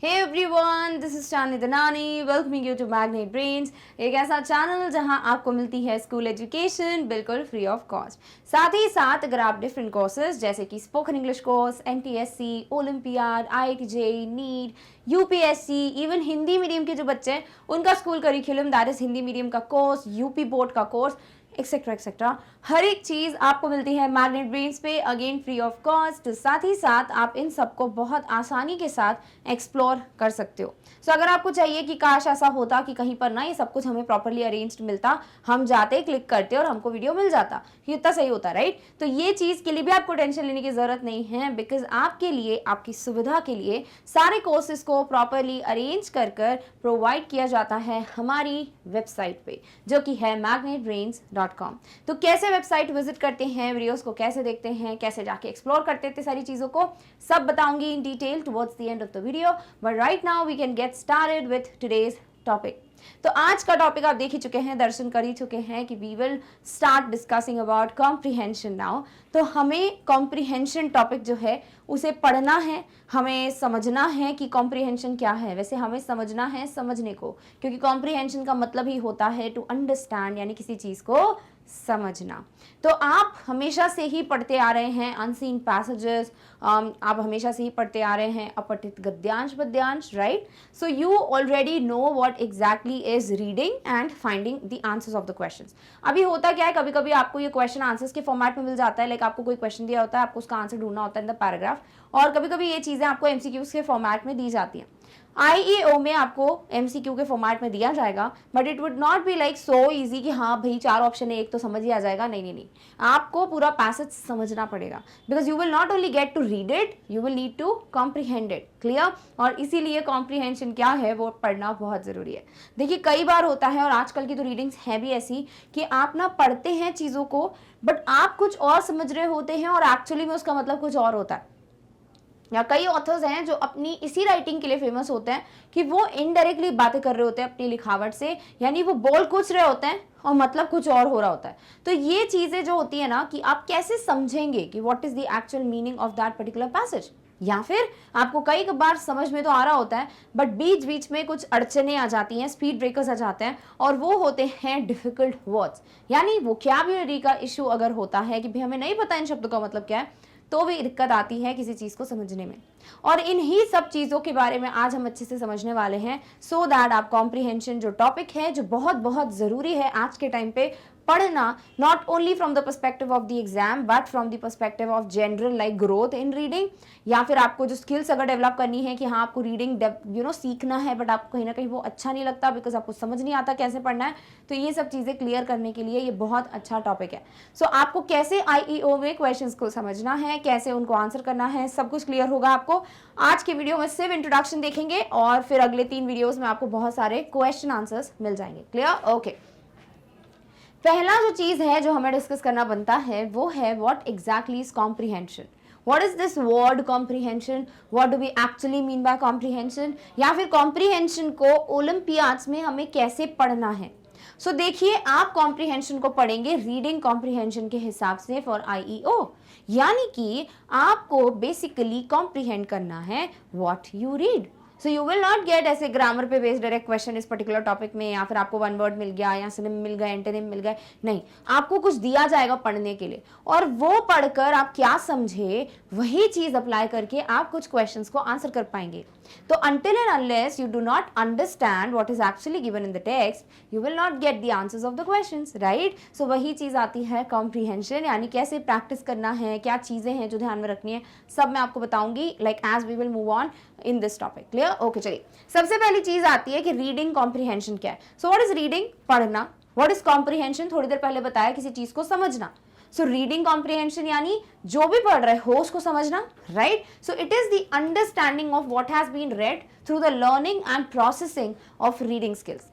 Hey everyone, this is Chani Danani, welcoming you to Magnet Brains, एक ऐसा channel जहां आपको मिलती है स्कूल एजुकेशन बिल्कुल फ्री ऑफ कॉस्ट। साथ ही साथ अगर आप डिफरेंट कोर्सेज जैसे कि spoken English course, NTSC, olympiad, IIT JEE, NEET, UPSC, even Hindi medium के जो बच्चे हैं उनका school curriculum that is Hindi medium का कोर्स, यूपी बोर्ड का कोर्स, एक्सेट्रा एक्सेट्रा, हर एक चीज आपको मिलती है मैग्नेट ब्रेन्स पे, अगेन फ्री ऑफ कॉस्ट। साथ ही साथ आप इन सबको बहुत आसानी के साथ एक्सप्लोर कर सकते हो। सो अगर आपको चाहिए कि काश ऐसा होता कि कहीं पर ना ये सब कुछ हमें प्रॉपरली अरेंज्ड मिलता, हम जाते क्लिक करते और हमको वीडियो मिल जाता, ये इतना सही होता, राइट? तो ये चीज के लिए भी आपको टेंशन लेने की जरूरत नहीं है, बिकॉज आपके लिए, आपकी सुविधा के लिए सारे कोर्सेज को प्रॉपरली अरेंज कर प्रोवाइड किया जाता है हमारी वेबसाइट पे, जो कि है magnetbrains.com। तो कैसे वेबसाइट विजिट करते हैं, वीडियोस को कैसे देखते हैं, कैसे जाके एक्सप्लोर करते थे, सारी चीजों को सब बताऊंगी in detail towards the end of the video. But right now we can get started with today's topic. तो आज का टॉपिक आप देख ही चुके हैं, दर्शन कर ही चुके हैं कि we will start discussing about comprehension now. तो हमें कॉम्प्रिहेंशन टॉपिक जो है उसे पढ़ना है, हमें समझना है कि कॉम्प्रिहेंशन क्या है। वैसे हमें समझना है समझने को, क्योंकि कॉम्प्रिहेंशन का मतलब ही होता है टू अंडरस्टैंड, यानी किसी चीज को समझना। तो आप हमेशा से ही पढ़ते आ रहे हैं अनसीन पैसेजेस, आप हमेशा से ही पढ़ते आ रहे हैं अपठित गद्यांश पद्यांश, right? So you already know what exactly is reading and finding the answers of the questions. अभी होता क्या है, कभी कभी आपको ये क्वेश्चन आंसर्स के फॉर्मेट में मिल जाता है, लाइक आपको कोई क्वेश्चन दिया होता है, आपको उसका आंसर ढूंढना होता है इन द पैराग्राफ, और कभी कभी ये चीजें आपको एमसीक्यूज के फॉर्मेट में दी जाती हैं। आईईओ में आपको एमसीक्यू के फॉर्मेट में दिया जाएगा, but it would not be like so easy कि हाँ भाई 4 ऑप्शन है, एक तो समझ ही आ जाएगा। नहीं नहीं नहीं, आपको पूरा पैसेज समझना पड़ेगा, because you will not only get to read it, you will need to comprehend it. Clear? और इसीलिए कॉम्प्रिहेंशन क्या है वो पढ़ना बहुत जरूरी है। देखिए कई बार होता है, और आजकल की तो रीडिंग्स है भी ऐसी, कि आप ना पढ़ते हैं चीजों को बट आप कुछ और समझ रहे होते हैं और एक्चुअली में उसका मतलब कुछ और होता है। या कई ऑथर्स हैं जो अपनी इसी राइटिंग के लिए फेमस होते हैं कि वो इनडायरेक्टली बातें कर रहे होते हैं अपनी लिखावट से, यानी वो बोल कुछ रहे होते हैं और मतलब कुछ और हो रहा होता है। तो ये चीजें जो होती है ना, कि आप कैसे समझेंगे कि what is the actual meaning of that particular passage, या फिर आपको कई बार समझ में तो आ रहा होता है बट बीच बीच में कुछ अड़चने आ जाती हैं, स्पीड ब्रेकर्स आ जाते हैं, और वो होते हैं डिफिकल्ट वर्ड्स। यानी वोकैब्युलरी का इशू अगर होता है कि भाई हमें नहीं पता इन शब्दों का मतलब क्या है, तो भी दिक्कत आती है किसी चीज को समझने में। और इन ही सब चीजों के बारे में आज हम अच्छे से समझने वाले हैं, सो दैट आप कॉम्प्रिहेंशन जो टॉपिक है, जो बहुत बहुत जरूरी है आज के टाइम पे पढ़ना, not only from the perspective of the exam but from the perspective of general like growth in reading, या फिर आपको जो स्किल्स अगर डेवलप करनी है कि हाँ आपको रीडिंग सीखना है बट आपको कहीं ना कहीं वो अच्छा नहीं लगता बिकॉज आपको समझ नहीं आता कैसे पढ़ना है, तो ये सब चीजें क्लियर करने के लिए ये बहुत अच्छा टॉपिक है। सो आपको कैसे आईईओ में क्वेश्चंस को समझना है, कैसे उनको आंसर करना है, सब कुछ क्लियर होगा आपको आज के वीडियो में। सिर्फ इंट्रोडक्शन देखेंगे और फिर अगले 3 वीडियोस में आपको बहुत सारे क्वेश्चन आंसर्स मिल जाएंगे। क्लियर? ओके। पहला जो चीज है जो हमें डिस्कस करना बनता है वो है what exactly is comprehension. What is this word comprehension? What do we actually mean by comprehension? या फिर comprehension को ओलंपियाड्स में हमें कैसे पढ़ना है। सो देखिए, आप comprehension को पढ़ेंगे रीडिंग comprehension के हिसाब से फॉर IEO, यानी कि आपको बेसिकली comprehend करना है what you read. So you will not gate ऐसे ग्रामर पे बेस्ड डायरेक्ट क्वेश्चन इस पर्टिकुलर टॉपिक में, या फिर आपको 1 वर्ड मिल गया या सिनोनिम मिल गए, एंटोनिम मिल गए, नहीं, आपको कुछ दिया जाएगा पढ़ने के लिए, और वो पढ़कर आप क्या समझे वही चीज अप्लाई करके आप कुछ क्वेश्चंस को आंसर कर पाएंगे। तो until and unless you do not understand what is actually given in the text, you will not get the answers of the questions, right? So वही चीज आती है comprehension, यानी कैसे प्रैक्टिस करना है, क्या चीजें हैं जो ध्यान में रखनी है, सब मैं आपको बताऊंगी like as we will move on in this topic. Clear? Okay, चलिए सबसे पहली चीज आती है कि रीडिंग कॉम्प्रिहेंशन क्या है। So what is reading? पढ़ना। What is comprehension? थोड़ी देर पहले बताया, किसी चीज को समझना। सो रीडिंग कॉम्प्रिहेंशन यानी जो भी पढ़ रहे हो उसको समझना, right? So it is the understanding of what has been read through the learning and processing of reading skills.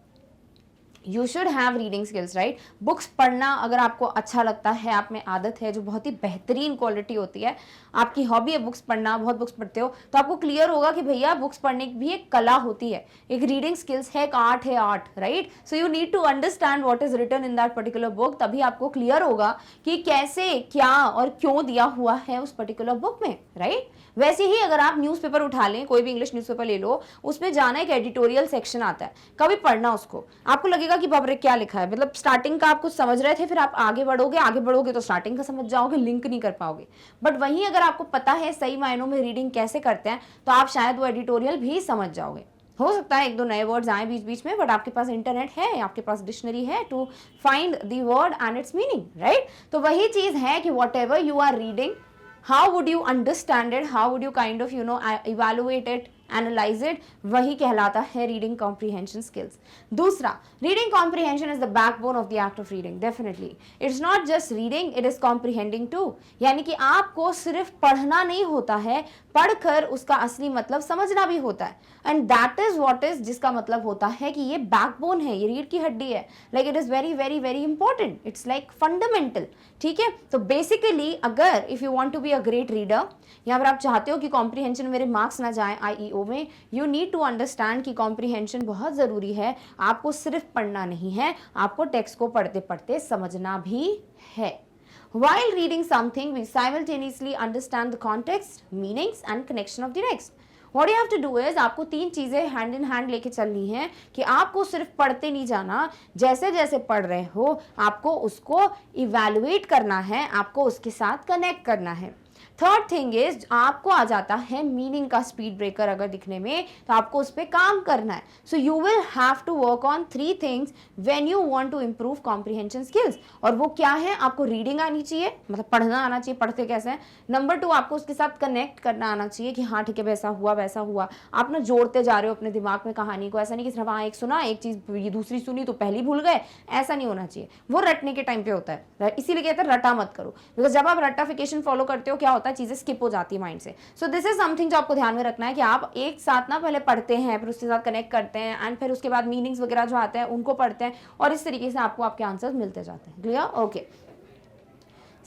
You should have reading skills, right. Books पढ़ना अगर आपको अच्छा लगता है, आप में आदत है जो बहुत ही बेहतरीन क्वालिटी होती है, आपकी हॉबी है बुक्स पढ़ना, बहुत बुक्स पढ़ते हो, तो आपको क्लियर होगा कि भैया बुक्स पढ़ने की भी एक कला होती है, एक रीडिंग स्किल्स है, एक आर्ट है, art, right. So you need to understand what is written in that particular book, तभी आपको क्लियर होगा कि कैसे, क्या और क्यों दिया हुआ है उस पर्टिकुलर बुक में, राइट। वैसे ही अगर आप न्यूज़पेपर उठा लें, कोई भी इंग्लिश न्यूज़पेपर ले लो, उसमें जाना एक एडिटोरियल सेक्शन आता है, कभी पढ़ना उसको, आपको लगेगा कि बाप रे क्या लिखा है, मतलब स्टार्टिंग का आप कुछ समझ रहे थे, फिर आप आगे बढ़ोगे तो स्टार्टिंग का समझ जाओगे, लिंक नहीं कर पाओगे। बट वहीं अगर आपको पता है सही मायनों में रीडिंग कैसे करते हैं, तो आप शायद वो एडिटोरियल भी समझ जाओगे। हो सकता है एक दो नए वर्ड्स आए बीच बीच में, बट आपके पास इंटरनेट है, आपके पास डिक्शनरी है to find the word and its meaning, right. तो वही चीज है कि whatever you are reading, how would you understand it, how would you kind of evaluate it, analyse it, वही कहलाता है रीडिंग कॉम्प्रीहेंशन स्किल्स। दूसरा, reading comprehension is the backbone of the act of reading. Definitely it's not just reading, it is comprehending too, यानी कि आपको सिर्फ पढ़ना नहीं होता है, पढ़कर उसका असली मतलब समझना भी होता है, and that is what is, जिसका मतलब होता है कि ये बैकबोन है, ये रीढ़ की हड्डी है, like it is very very very important, it's like fundamental, ठीक है। तो बेसिकली अगर if you want to be a great reader, यहाँ पर आप चाहते हो कि कॉम्प्रीहेंशन मेरे मार्क्स ना जाए आईईओ में, यू नीड टू अंडरस्टैंड कि कॉम्प्रीहेंशन बहुत ज़रूरी है, आपको सिर्फ पढ़ना नहीं है, आपको टेक्स्ट को पढ़ते पढ़ते समझना भी है। While reading something, we simultaneously understand the context, meanings and connection of the text. What you have to do is, आपको तीन चीज़ें हैंड इन हैंड लेके चलनी है कि आपको सिर्फ पढ़ते नहीं जाना, जैसे जैसे पढ़ रहे हो आपको उसको इवैल्यूएट करना है, आपको उसके साथ कनेक्ट करना है। थर्ड थिंग इज, आपको आ जाता है मीनिंग का स्पीड ब्रेकर अगर दिखने में, तो आपको उस पर काम करना है। So you will have to work on three things when you want to improve comprehension skills. और वो क्या है, आपको रीडिंग आनी चाहिए, मतलब पढ़ना आना चाहिए, पढ़ते कैसे हैं। नंबर टू, आपको उसके साथ कनेक्ट करना आना चाहिए कि हाँ ठीक है वैसा हुआ वैसा हुआ, आप ना जोड़ते जा रहे हो अपने दिमाग में कहानी को, ऐसा नहीं कि सिर्फ हाँ एक सुना, एक चीज़ ये दूसरी सुनी तो पहली भूल गए, ऐसा नहीं होना चाहिए। वो रटने के टाइम पे होता है, इसीलिए कहते हैं रटा मत करो, बिकॉज जब आप रटाफिकेशन फॉलो करते हो क्या होता है, चीज़ें स्किप हो जाती है माइंड से। सो दिस इज समथिंग जो आपको ध्यान में रखना है कि आप एक साथ ना पहले पढ़ते हैं, फिर उसके साथ कनेक्ट करते हैं, एंड फिर उसके बाद मीनिंग्स वगैरह जो आते हैं उनको पढ़ते हैं, और इस तरीके से आपको आपके आंसर्स मिलते जाते हैं। क्लियर? ओके।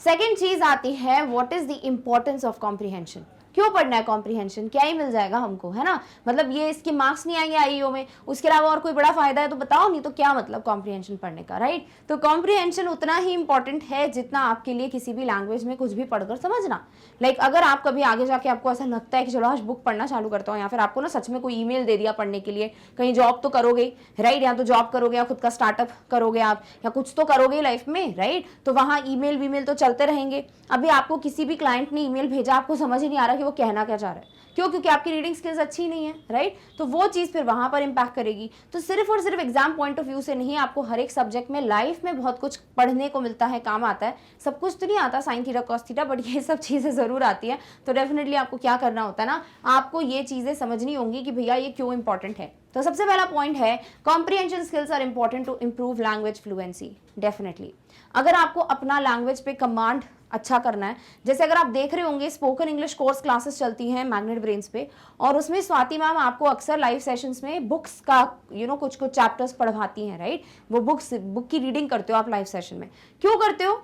सेकेंड चीज आती है, what is the importance of comprehension. क्यों पढ़ना है कॉम्प्रीहेंशन, क्या ही मिल जाएगा हमको, है ना, मतलब ये इसके मार्क्स नहीं आएंगे आईईओ में, उसके अलावा और कोई बड़ा फायदा है तो बताओ, नहीं तो क्या मतलब कॉम्प्रीहेंशन पढ़ने का, राइट। तो कॉम्प्रीहेंशन उतना ही इंपॉर्टेंट है जितना आपके लिए किसी भी लैंग्वेज में कुछ भी पढ़कर समझना। लाइक अगर आप कभी आगे जाके आपको ऐसा लगता है कि चलो आज बुक पढ़ना चालू करता हूँ, या फिर आपको ना सच में कोई ईमेल दे दिया पढ़ने के लिए, कहीं जॉब तो करोगे, राइट, या तो जॉब करोगे या खुद का स्टार्टअप करोगे आप, या कुछ तो करोगे लाइफ में, राइट, तो वहाँ ईमेल वीमेल तो चलते रहेंगे। अभी आपको किसी भी क्लाइंट ने ईमेल भेजा, आपको समझ ही नहीं आ रहा कि वो कहना क्या चाह रहा है, क्यों, क्योंकि आपकी रीडिंग स्किल्स अच्छी नहीं है, राइट। तो वो चीज़ फिर वहाँ पर इम्पैक्ट करेगी। तो सिर्फ और सिर्फ एग्जाम पॉइंट ऑफ व्यू से नहीं, आपको हर एक सब्जेक्ट में लाइफ में बहुत कुछ पढ़ने को मिलता है, काम आता है। सब कुछ तो नहीं आता sine theta cos theta, but ये सब चीज़ें ज़रूर आती हैं। तो डेफिनेटली आपको क्या करना होता है ना, आपको ये चीज़ें समझनी होंगी कि भैया ये क्यों इंपॉर्टेंट है। तो सबसे पहला पॉइंट है, comprehension skills are important to improve language fluency. Definitely अगर आपको अपना लैंग्वेज पे कमांड अच्छा करना है, जैसे अगर आप देख रहे होंगे स्पोकन इंग्लिश कोर्स क्लासेस चलती हैं मैग्नेट ब्रेन्स पे, और उसमें स्वाति मैम आपको अक्सर लाइव सेशंस में बुक्स का कुछ कुछ चैप्टर्स पढ़वाती हैं, राइट। वो बुक की रीडिंग करते हो आप लाइव सेशन में, क्यों करते हो,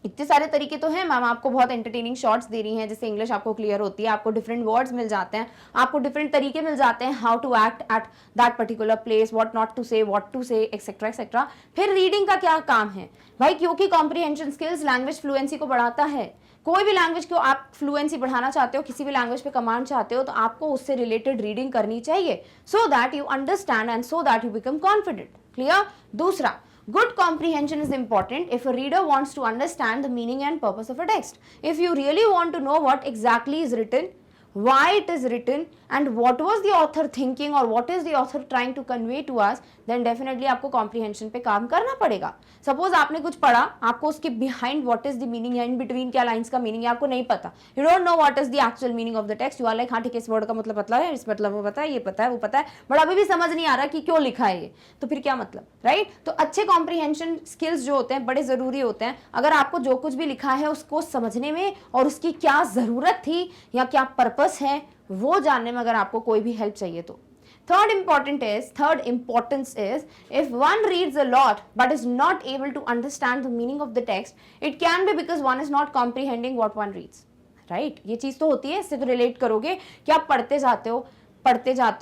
इतने सारे तरीके तो हैं, मैम आपको बहुत एंटरटेनिंग शॉर्ट्स दे रही हैं जिससे इंग्लिश आपको क्लियर होती है, आपको डिफरेंट वर्ड्स मिल जाते हैं, आपको डिफरेंट तरीके मिल जाते हैं, how to act at that particular place, what not to say, what to say, etcetera etcetera. फिर रीडिंग का क्या काम है भाई, क्योंकि कॉम्प्रीहेंशन स्किल्स लैंग्वेज फ्लुएंसी को बढ़ाता है। कोई भी लैंग्वेज को आप फ्लुएंसी बढ़ाना चाहते हो, किसी भी लैंग्वेज पे कमांड चाहते हो, तो आपको उससे रिलेटेड रीडिंग करनी चाहिए, सो that you understand and so that you become confident. Clear? दूसरा, good comprehension is important if a reader wants to understand the meaning and purpose of a text. If you really want to know what exactly is written, why it is written, and what was the author thinking or what is the author trying to convey to us, then definitely आपको comprehension पे काम करना पड़ेगा। Suppose आपने कुछ पढ़ा, आपको उसके behind what is the meaning या in between क्या lines का meaning है आपको नहीं पता, you don't know what is the actual meaning of the text, you are like हाँ ठीक है इस word का मतलब पता है, इस मतलब वो पता है, ये पता है, वो पता है, बट अभी भी समझ नहीं आ रहा कि क्यों लिखा है ये, तो फिर क्या मतलब, राइट। तो अच्छे comprehension skills जो होते हैं बड़े ज़रूरी होते हैं। अगर आपको जो कुछ भी लिखा है उसको समझने में और उसकी क्या ज़रूरत थी या क्या पर्पस है वो जानने में अगर आपको कोई भी हेल्प चाहिए तो। Third importance is if one reads a lot but is not able to understand the meaning of the text, it can be because one is not comprehending what one reads. Right? ये चीज तो होती है, इससे तो relate करोगे कि आप पढ़ते जाते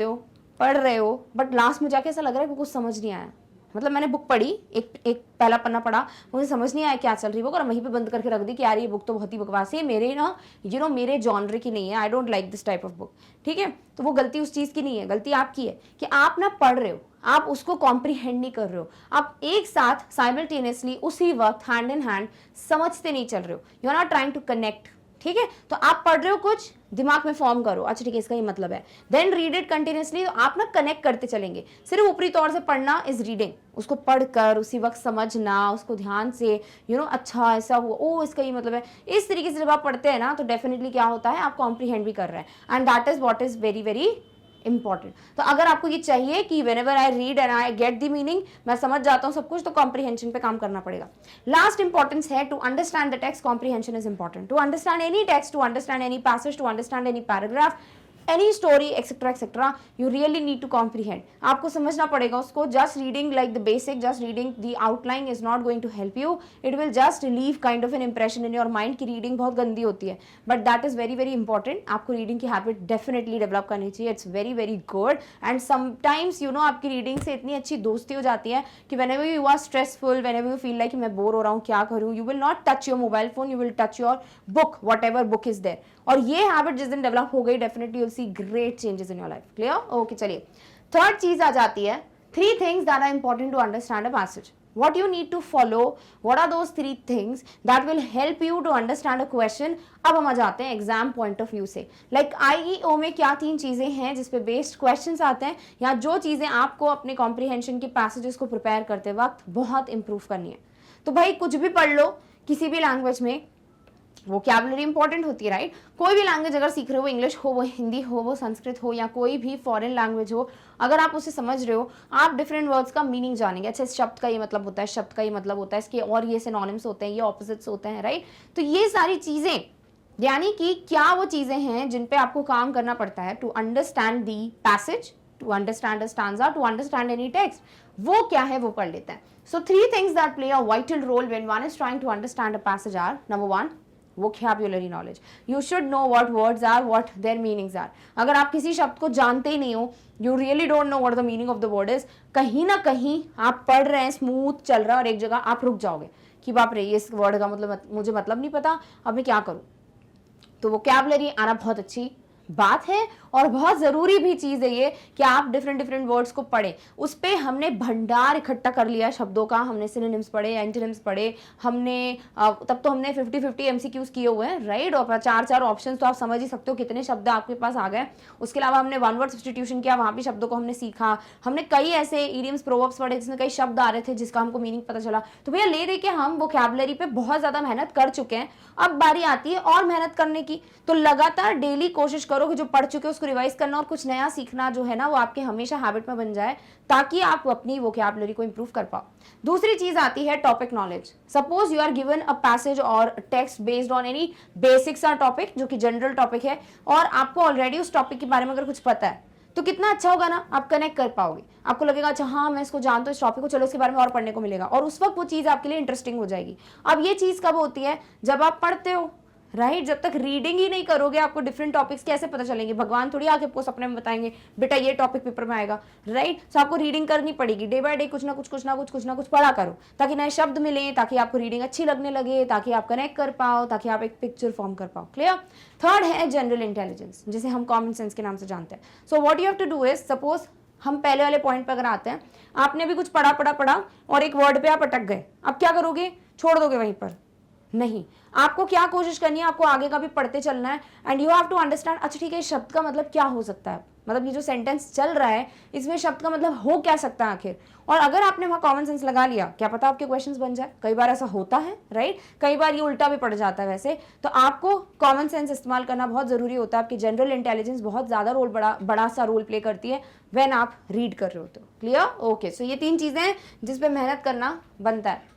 हो, पढ़ रहे हो, बट लास्ट में जाके ऐसा लग रहा है कि कुछ समझ नहीं आया. मतलब मैंने बुक पढ़ी, एक पहला पन्ना पढ़ा, मुझे समझ नहीं आया क्या चल रही बुक, और वहीं पे बंद करके रख दी कि यार ये बुक तो बहुत ही बकवास है, मेरे ना मेरे जॉनर की नहीं है, I don't like this type of book. ठीक है, तो वो गलती उस चीज़ की नहीं है, गलती आपकी है कि आप ना पढ़ रहे हो, आप उसको कॉम्प्रीहेंड नहीं कर रहे हो, आप एक साथ साइमल्टेनियसली उसी वक्त हैंड इन हैंड समझते नहीं चल रहे हो, you are not trying to connect. ठीक है, तो आप पढ़ रहे हो, कुछ दिमाग में फॉर्म करो, अच्छा ठीक है इसका ये मतलब है, देन रीड इट कंटिन्यूसली, तो आप ना कनेक्ट करते चलेंगे. सिर्फ ऊपरी तौर से पढ़ना इज रीडिंग, उसको पढ़कर उसी वक्त समझना, उसको ध्यान से अच्छा ऐसा हुआ, ओ इसका ये मतलब है, इस तरीके से जब आप पढ़ते हैं ना तो डेफिनेटली क्या होता है, आप कॉम्प्रीहेंड भी कर रहे हैं, and that is what is very very important. तो अगर आपको ये चाहिए कि whenever I read and I get the meaning, मैं समझ जाता हूँ सब कुछ, तो कॉम्प्रीहेंशन पे काम करना पड़ेगा. लास्ट इंपॉर्टेंस है to understand the text, comprehension is important. To understand any text, to understand any passage, to understand any paragraph, any story etcetera etcetera, you really need to comprehend. आपको समझना पड़ेगा उसको. Just reading like the basic, just reading the outline is not going to help you. It will just leave kind of an impression in your mind कि reading बहुत गंदी होती है, but that is very very important. आपको reading की habit definitely develop करनी चाहिए. It's very very good. And sometimes आपकी रीडिंग से इतनी अच्छी दोस्ती हो जाती है कि whenever you are stressful, whenever you feel like मैं बोर हो रहा हूँ, क्या करूँ, you will not touch your mobile phone, you will touch your book, whatever book is there. और ये हैबिट जिस दिन डेवलप हो गई, definitely you'll see great changes in your life. Clear? Okay, चलिए थर्ड चीज आ जाती है, 3 things that are important to understand a passage. What you need to follow, what are those 3 things that will help you to understand a question. अब हम आ जाते हैं exam point of view से. Like IEO में क्या 3 चीजें हैं जिसपे बेस्ड क्वेश्चंस आते हैं, या जो चीजें आपको अपने कॉम्प्रीहेंशन के पैसेजेस को प्रिपेयर करते वक्त बहुत इंप्रूव करनी है. तो भाई कुछ भी पढ़ लो किसी भी लैंग्वेज में, वोकैबुलरी इंपॉर्टेंट होती है, राइट. कोई भी लैंग्वेज अगर सीख रहे हो, वो इंग्लिश हो, वो हिंदी हो, वो संस्कृत हो, या कोई भी फॉरेन लैंग्वेज हो, अगर आप उसे समझ रहे हो, आप डिफरेंट वर्ड्स का मीनिंग जानेंगे. अच्छा इस शब्द का ये मतलब होता है, शब्द का ये मतलब होता है, इसके और ये सिनोनिम्स होते हैं, ये ऑपोजिट्स होते हैं, राइट. तो ये सारी चीजें, यानी कि क्या वो चीजें हैं जिन पे आपको काम करना पड़ता है to understand the passage, to understand a stanza, to understand any text. वो क्या है, वो पढ़ लेते हैं. सो 3 things that play a vital role when one is trying to understand a passage are: number 1, vocabulary knowledge. You should know what words are, what their meanings are. अगर आप किसी शब्द को जानते ही नहीं हो, you really don't know what the meaning of the word is, कहीं ना कहीं आप पढ़ रहे हैं, स्मूथ चल रहा है, और एक जगह आप रुक जाओगे कि बाप रे ये इस वर्ड का मतलब मुझे मतलब नहीं पता, अब मैं क्या करूं. तो वोकैबुलरी आना बहुत अच्छी बात है, और बहुत ज़रूरी भी चीज़ है ये कि आप डिफरेंट वर्ड्स को पढ़ें. उस पर हमने भंडार इकट्ठा कर लिया शब्दों का, हमने सिनोनिम्स पढ़े, एंटोनिम्स पढ़े, हमने तब तो हमने 50-50 MCQs किए हुए हैं, राइट. और 4 ऑप्शंस, तो आप समझ ही सकते हो कितने शब्द आपके पास आ गए. उसके अलावा हमने 1 word सब्स्टिट्यूशन किया, वहाँ भी शब्दों को हमने सीखा. हमने कई ऐसे इडियम्स, प्रोवर्ब्स पढ़े जिसमें कई शब्द आ रहे थे जिसका हमको मीनिंग पता चला. तो भैया ले दे के हम वोकैबुलरी पे बहुत ज़्यादा मेहनत कर चुके हैं. अब बारी आती है और मेहनत करने की. तो लगातार डेली कोशिश करो कि जो पढ़ चुके हो उसको रिवाइज करना, और कुछ नया सीखना जो है ना, वो आपके हमेशा हैबिट में बन जाए, ताकि आप अपनी वोकैबुलरी को इंप्रूव कर पाओ. दूसरी चीज आती है topic knowledge. Suppose you are given a passage और text based on any basics or topic, जो कि जनरल टॉपिक है, और आपको ऑलरेडी उस टॉपिक के बारे में अगर कुछ पता है, तो कितना अच्छा होगा ना, आप कनेक्ट कर पाओगे. आपको लगेगा अच्छा हाँ मैं इसको जानता हूँ, इस टॉपिक को, चलो इसके बारे में और पढ़ने को मिलेगा, और उस वक्त वो चीज़ आपके लिए इंटरेस्टिंग हो जाएगी. अब ये चीज़ कब होती है, जब आप पढ़ते हो, राइट. जब तक रीडिंग ही नहीं करोगे, आपको डिफरेंट टॉपिक्स कैसे पता चलेंगे. भगवान थोड़ी आके आपको सपने में बताएंगे बेटा ये टॉपिक पेपर में आएगा, राइट. सो आपको रीडिंग करनी पड़ेगी. डे बाय डे कुछ ना कुछ पढ़ा करो, ताकि नए शब्द मिले, ताकि आपको रीडिंग अच्छी लगने लगे, ताकि आप कनेक्ट कर पाओ, ताकि आप एक पिक्चर फॉर्म कर पाओ. क्लियर. थर्ड है जनरल इंटेलिजेंस, जिसे हम कॉमन सेंस के नाम से जानते हैं. So what you have to do is, suppose हम पहले वाले पॉइंट पर अगर आते हैं, आपने भी कुछ पढ़ा और एक वर्ड पे आप अटक गए. अब क्या करोगे, छोड़ दोगे वहीं पर? नहीं, आपको क्या कोशिश करनी है, आपको आगे का भी पढ़ते चलना है. And you have to understand, अच्छा ठीक है इस शब्द का मतलब क्या हो सकता है, मतलब ये जो सेंटेंस चल रहा है इसमें शब्द का मतलब हो क्या सकता है आखिर. और अगर आपने वहाँ कॉमन सेंस लगा लिया, क्या पता आपके क्वेश्चंस बन जाए. कई बार ऐसा होता है, राइट. कई बार ये उल्टा भी पड़ जाता है वैसे. तो आपको कॉमन सेंस इस्तेमाल करना बहुत ज़रूरी होता है. आपकी जनरल इंटेलिजेंस बहुत ज़्यादा बड़ा सा रोल प्ले करती है व्हेन आप रीड कर रहे होते हो. क्लियर. ओके. सो ये 3 चीज़ें हैं जिस पे मेहनत करना बनता है.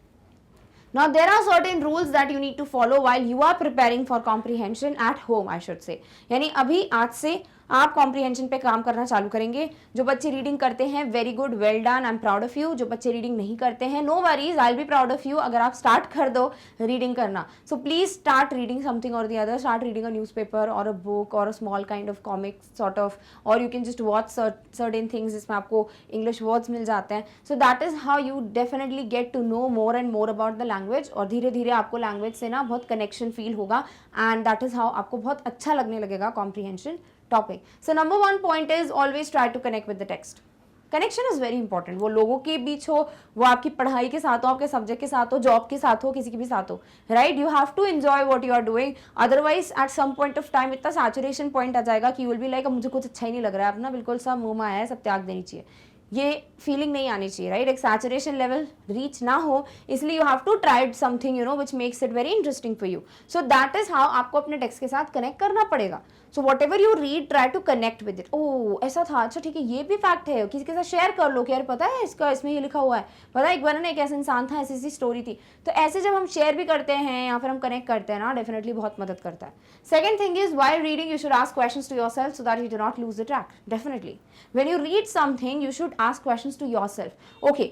Now there are certain rules that you need to follow while you are preparing for comprehension at home, I should say. यानी अभी आज से आप कॉम्प्रीहेंशन पे काम करना चालू करेंगे। जो बच्चे रीडिंग करते हैं, very good, well done, I am proud of you. जो बच्चे रीडिंग नहीं करते हैं, no worries, I will be proud of you अगर आप स्टार्ट कर दो रीडिंग करना। So please start reading something और the other, start reading a newspaper और अ बुक और a small kind of comic sort of, और you can just watch certain things जिसमें आपको इंग्लिश वर्ड्स मिल जाते हैं। So that is how you definitely get to know more and more about the language, और धीरे धीरे आपको लैंग्वेज से ना बहुत कनेक्शन फील होगा, एंड दैट इज हाउ आपको बहुत अच्छा लगने लगेगा comprehension topic. So number 1 point is always try to connect with the text. Connection is very important, वो लोगों के बीच हो, वो आपकी पढ़ाई के साथ हो, आपके सब्जेक्ट के साथ हो, जॉब के साथ हो, किसी के भी साथ हो, right. You have to enjoy what you are doing, otherwise at some point of time इतना सैचुरेशन पॉइंट आ जाएगा कि यू विल बी लाइक मुझे कुछ अच्छा ही नहीं लग रहा है, अपना बिल्कुल सब मुंह में आया है, सब त्याग देनी चाहिए, ये फीलिंग नहीं आनी चाहिए, राइट। एक सैचुरेशन लेवल रीच ना हो, इसलिए you have to try something, you know, which makes it very interesting for you. So that is how आपको अपने टेक्स्ट के साथ कनेक्ट करना पड़ेगा। So whatever you read, try to connect with it. Oh ऐसा था, अच्छा ठीक है, ये भी फैक्ट है, किसी के साथ शेयर कर लो कि यार पता है इसका, इसमें ये लिखा हुआ है, पता है एक बार ना एक ऐसा इंसान था, ऐसी ऐसी स्टोरी थी। तो ऐसे जब हम शेयर भी करते हैं या फिर हम कनेक्ट करते हैं ना, डेफिनेटली बहुत मदद करता है। Second thing is while reading you should ask questions to yourself so that you do not lose the track. Definitely when you read something you should ask questions to yourself. Okay,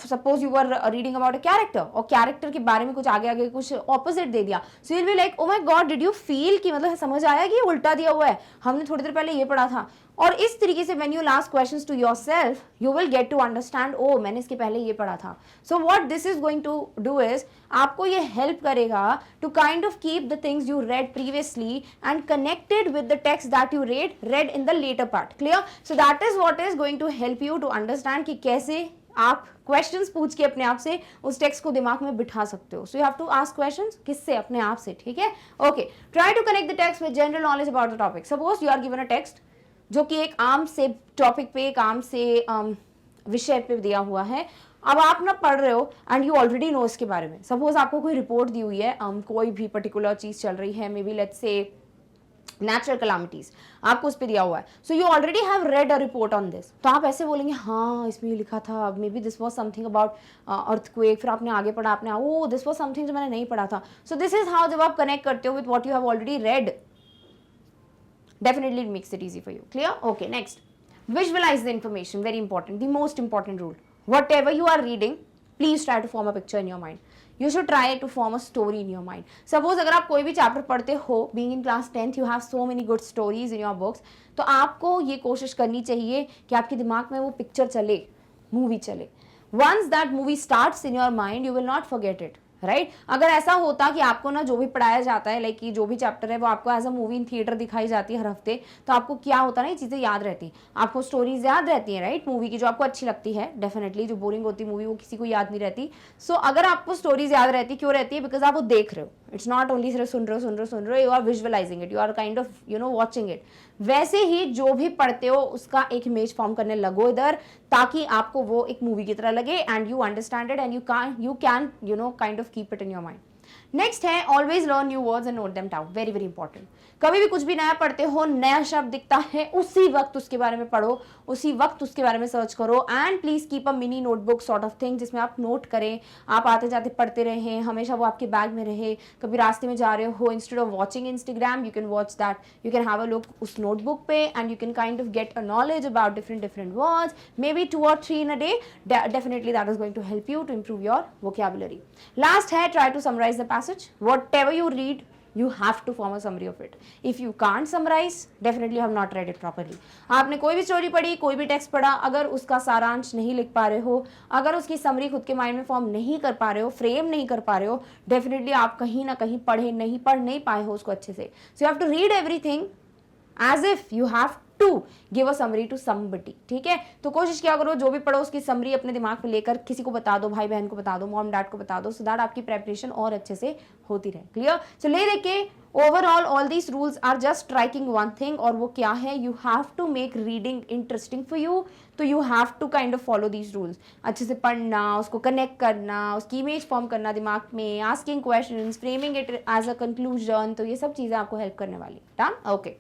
suppose you were reading about a character और character के बारे में कुछ आगे आगे कुछ opposite दे दिया, so you'll be like oh my god did you feel कि मतलब समझ आया कि ये उल्टा दिया हुआ है, हमने थोड़ी देर पहले ये पढ़ा था। और इस तरीके से when you ask questions to yourself you will get to understand oh मैंने इसके पहले ये पढ़ा था। So what this is going to do is आपको ये help करेगा to kind of keep the things you read previously and connected with the text that you read in the later part. Clear? So that is what is going to help you to understand कि कैसे आप questions पूछ के अपने आप से उस text को दिमाग में बिठा सकते हो। So you have to ask questions, किससे? अपने आप से, ठीक है। Okay, try to connect the text with general knowledge about the topic. Suppose you are given a text जो कि एक आम से टॉपिक पे, एक आम से विषय पे दिया हुआ है। अब आप ना पढ़ रहे हो एंड यू ऑलरेडी नो इसके बारे में। सपोज आपको कोई रिपोर्ट दी हुई है, कोई भी पर्टिकुलर चीज चल रही है, may be let's say natural calamities, आपको उस पर दिया हुआ है। So you already have read a report on this, तो आप ऐसे बोलेंगे हाँ इसमें ये लिखा था, may be this was something about earthquake, फिर आपने आगे पढ़ा, आपने ओ दिस वॉज समथिंग जो मैंने नहीं पढ़ा था। सो दिस इज हाउ जब आप कनेक्ट करते हो with what you have already red, definitely it makes it easy for you. Clear? Okay, next, visualize the information. Very important, the most important rule. Whatever you are reading, please try to form a picture in your mind. You should try to form a story in your mind. Suppose अगर आप कोई भी chapter पढ़ते हो, being in class 10th, you have so many good stories in your books, तो आपको ये कोशिश करनी चाहिए कि आपके दिमाग में वो पिक्चर चले, मूवी चले। Once that movie starts in your mind, you will not forget it. Right अगर ऐसा होता कि आपको ना जो भी पढ़ाया जाता है, लाइक जो भी चैप्टर है वो आपको as a movie in theatre दिखाई जाती है हर हफ्ते, तो आपको क्या होता है ना, ये चीज़ें याद रहती, आपको स्टोरीज याद रहती हैं, राइट, मूवी की जो आपको अच्छी लगती है। डेफिनेटली जो बोरिंग होती है मूवी वो किसी को याद नहीं रहती। सो अगर आपको स्टोरीज याद रहती, क्यों रहती है? बिकॉज आप वो देख रहे हो, इट्स नॉट ओनली सिर्फ सुन रहे हो, you are visualising it, you are kind of you know watching it. वैसे ही जो भी पढ़ते हो उसका एक इमेज फॉर्म करने लगो इधर, ताकि आपको वो एक मूवी की तरह लगे and you understand it and you can you know kind of keep it in your mind. Next है always learn new words and note them down. Very very important. कभी भी कुछ भी नया पढ़ते हो, नया शब्द दिखता है, उसी वक्त उसके बारे में पढ़ो, उसी वक्त उसके बारे में सर्च करो, and please keep a mini notebook sort of thing जिसमें आप नोट करें, आप आते जाते पढ़ते रहें, हमेशा वो आपके बैग में रहे। कभी रास्ते में जा रहे हो, instead of watching Instagram you can watch that, you can have a look उस नोटबुक पे and you can kind of get a knowledge about different words, may be 2 or 3 in a day. Definitely that is going to help you to improve your vocabulary. Last है try to summarize the passage. Whatever you read, you have to form a summary of it. If you can't summarize, definitely have not read it properly. आपने कोई भी story पढ़ी, कोई भी text पढ़ा, अगर उसका सारांश नहीं लिख पा रहे हो, अगर उसकी समरी खुद के माइंड में फॉर्म नहीं कर पा रहे हो, फ्रेम नहीं कर पा रहे हो, डेफिनेटली आप कहीं ना कहीं पढ़ नहीं पाए हो उसको अच्छे से। So you have to read everything as if you have to give a summary to somebody, ठीक है। तो कोशिश क्या करो, जो भी पढ़ो उसकी समरी अपने दिमाग में लेकर किसी को बता दो, भाई बहन को बता दो, मॉम डैड को बता दो, सो दैट आपकी प्रेपरेशन और अच्छे से होती रहे। क्लियर? सो ले देखे overall all these rules are just striking one thing, और वो क्या है, you have to make reading interesting for you. तो you have to kind of follow these rules, अच्छे से पढ़ना, उसको कनेक्ट करना, उसकी इमेज फॉर्म करना दिमाग में, asking questions, framing it as a conclusion, तो ये सब चीजें आपको हेल्प करने वाली। डन? ओके,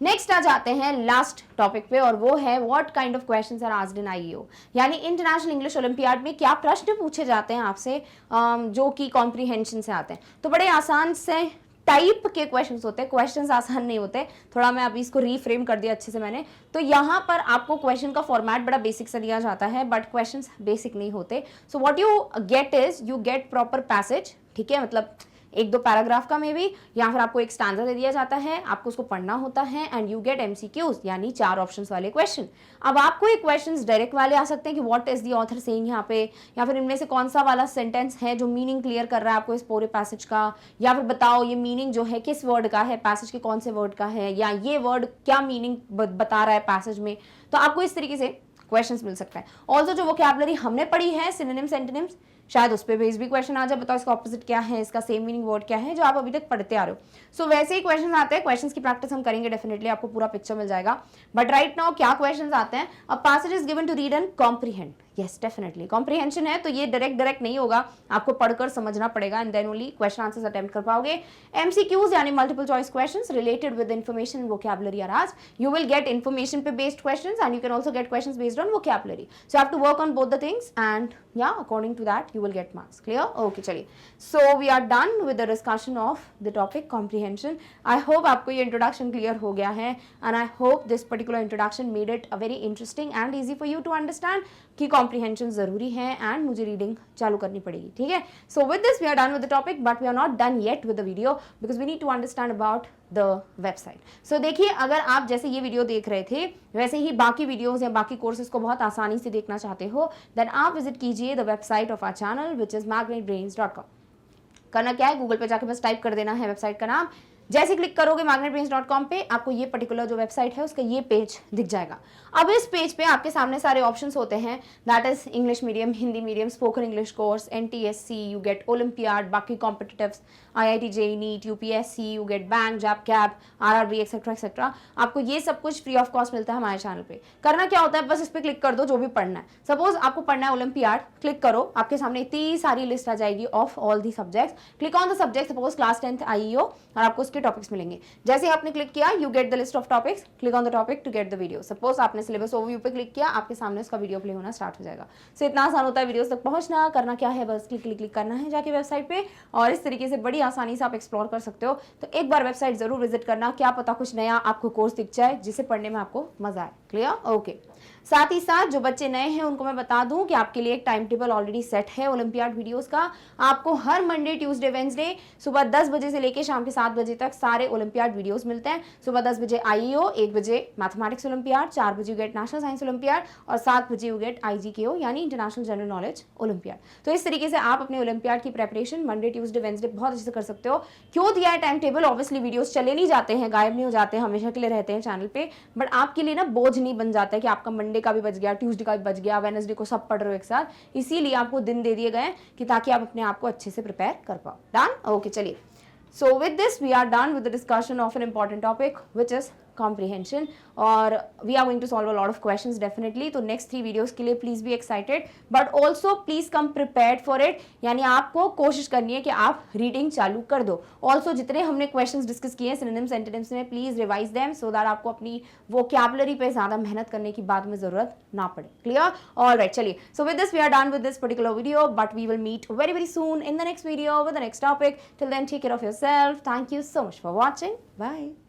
नेक्स्ट आ जाते हैं लास्ट टॉपिक पे, और वो है what kind of questions are asked in IEO, यानी इंटरनेशनल इंग्लिश ओलंपियाड में क्या प्रश्न पूछे जाते हैं आपसे जो कि कॉम्प्रीहेंशन से आते हैं। तो बड़े आसान से टाइप के क्वेश्चंस होते हैं, क्वेश्चंस आसान नहीं होते। थोड़ा मैं अभी इसको रीफ्रेम कर दिया अच्छे से मैंने। तो यहाँ पर आपको क्वेश्चन का फॉर्मेट बड़ा बेसिक सा दिया जाता है, बट क्वेश्चंस बेसिक नहीं होते। सो what you get is you get proper passage, ठीक है, मतलब एक दो पैराग्राफ का में भी, या फिर आपको एक स्टैंजा दे दिया जाता है, आपको उसको पढ़ना होता है, एंड यू गेट एमसीक्यूज यानी 4 ऑप्शंस वाले क्वेश्चन। अब आपको ये क्वेश्चंस डायरेक्ट वाले आ सकते हैं कि what is the author saying यहाँ पे, या फिर इनमें से कौन सा वाला सेंटेंस है जो मीनिंग क्लियर कर रहा है आपको इस पूरे पैसेज का, या फिर बताओ ये मीनिंग जो है किस वर्ड का है, पैसेज के कौन से वर्ड का है, या ये वर्ड क्या मीनिंग बता रहा है पैसेज में। तो आपको इस तरीके से क्वेश्चंस मिल सकता है। ऑल्सो जो वोकैबुलरी हमने पढ़ी है सिनोनिम्स एंटोनिम्स, शायद उस पर बेस भी क्वेश्चन आ जाए, बताओ इसका ऑपोजिट क्या है, इसका सेम मीनिंग वर्ड क्या है, जो आप अभी तक पढ़ते आ रहे हो। सो वैसे ही क्वेश्चन आते हैं, क्वेश्चंस की प्रैक्टिस हम करेंगे डेफिनेटली, आपको पूरा पिक्चर मिल जाएगा। बट राइट नाउ क्या क्वेश्चंस आते हैं, a passage is given to read and comprehend. Yes definitely comprehension है, तो ये डायरेक्ट नहीं होगा, आपको पढ़कर समझना पड़ेगा, and then only question answers attempt कर पाओगे। एमसीक्यूज यानी multiple choice questions related with information and vocabulary are asked. You will get information पे based questions and you can also get questions based on vocabulary. So you have to work on both the things and या according to that you will get marks. Clear? Okay चलिए, so we are done with the discussion of the topic comprehension. I hope आपको ये introduction clear हो गया है, and I hope this particular introduction made it a very interesting and easy for you to understand कि comprehension जरूरी है and मुझे reading चालू करनी पड़ेगी, ठीक है। So with this we are done with the topic, but we are not done yet with the video because we need to understand about the website. सो देखिए, अगर आप जैसे ये वीडियो देख रहे थे वैसे ही बाकी वीडियोस या बाकी कोर्सेज को बहुत आसानी से देखना चाहते हो, देन आप विजिट कीजिए the website of our channel which is magnetbrains.com। करना क्या है, गूगल पे जाकर बस टाइप कर देना है वेबसाइट का नाम। जैसे क्लिक करोगे magnetbrains.com पे, आपको ये पर्टिकुलर जो वेबसाइट है उसका ये पेज दिख जाएगा। अब इस पेज पे आपके सामने सारे ऑप्शंस होते हैं, that is English medium, Hindi medium, spoken English course, NTSC, you get olympiad, बाकी competitives, IIT JEE NEET, UPSC, you get bank, job cap, RRB etcetera etcetera. आपको ये सब कुछ फ्री ऑफ कॉस्ट मिलता है हमारे चैनल पे। करना क्या होता है, बस इस पर क्लिक कर दो जो भी पढ़ना है। सपोज आपको पढ़ना है ओलंपियाड, क्लिक करो, आपके सामने इतनी सारी लिस्ट आ जाएगी of all the subjects. Click on the subject, suppose class 10th IEO, और आपको उसके टॉपिक्स मिलेंगे। जैसे आपने क्लिक किया, you get the list of topics, click on the topic to get the video. Suppose आपने सिलेबस ओवरव्यू पे click किया, आपके सामने उसका वीडियो प्ले होना स्टार्ट हो जाएगा। सो इतना आसान होता है वीडियोस तक पहुंचना। करना क्या है, बस क्लिक करना है जाके वेबसाइट पे, और इस तरीके से बड़ी आसानी से आप एक्सप्लोर कर सकते हो। तो एक बार वेबसाइट जरूर विजिट करना, क्या पता कुछ नया आपको कोर्स दिख जाए जिसे पढ़ने में आपको मजा आए। क्लियर? ओके। साथ ही साथ जो बच्चे नए हैं उनको मैं बता दूं कि आपके लिए एक टाइम टेबल ऑलरेडी सेट है ओलंपियाड वीडियोस का। आपको हर मंडे, ट्यूसडे, वेंसडे सुबह 10 बजे से लेकर शाम के 7 बजे तक सारे ओलंपियाड वीडियोस मिलते हैं। सुबह 10 बजे IEO, 1 बजे मैथमेटिक्स ओलंपियाड, 4 बजे you get national science olympiad, और 7 बजे यू गेट IGKO यानी इंटरनेशनल जनरल नॉलेज ओलंपियाड। तो इस तरीके से आप अपने ओलंपियाड की प्रेपरेशन मंडे, ट्यूसडे, वेंसडे बहुत अच्छे से कर सकते हो। क्यों दिया है टाइम टेबल? ऑब्वियसली वीडियोस चले नहीं जाते हैं, गायब नहीं हो जाते हैं, हमेशा के लिए रहते हैं चैनल पे, बट आपके लिए ना बोझ नहीं बन जाता है कि आपका मंडे का भी बच गया, ट्यूसडे का भी बच गया, वेडनेसडे को सब पढ़ रहे हो एक साथ। इसीलिए आपको दिन दे दिए गए कि ताकि आप अपने आप को अच्छे से प्रिपेयर कर पाओ। डन? ओके चलिए। So with this we are done with the discussion of an important topic which is comprehension, और we are going to solve a lot of questions definitely। तो next 3 videos के लिए please be excited but also please come prepared for it, यानी आपको कोशिश करनी है कि आप रीडिंग चालू कर दो। also जितने हमने questions डिस्कस किए हैं synonyms antonyms में, please revise them so that आपको अपनी vocabulary पे ज़्यादा मेहनत करने की बाद में ज़रूरत ना पड़े। clear? all right चलिए, so with this we are done with this particular video but we will meet very very soon in the next video with the next topic. Till then take care of yourself. Thank you so much for watching. Bye.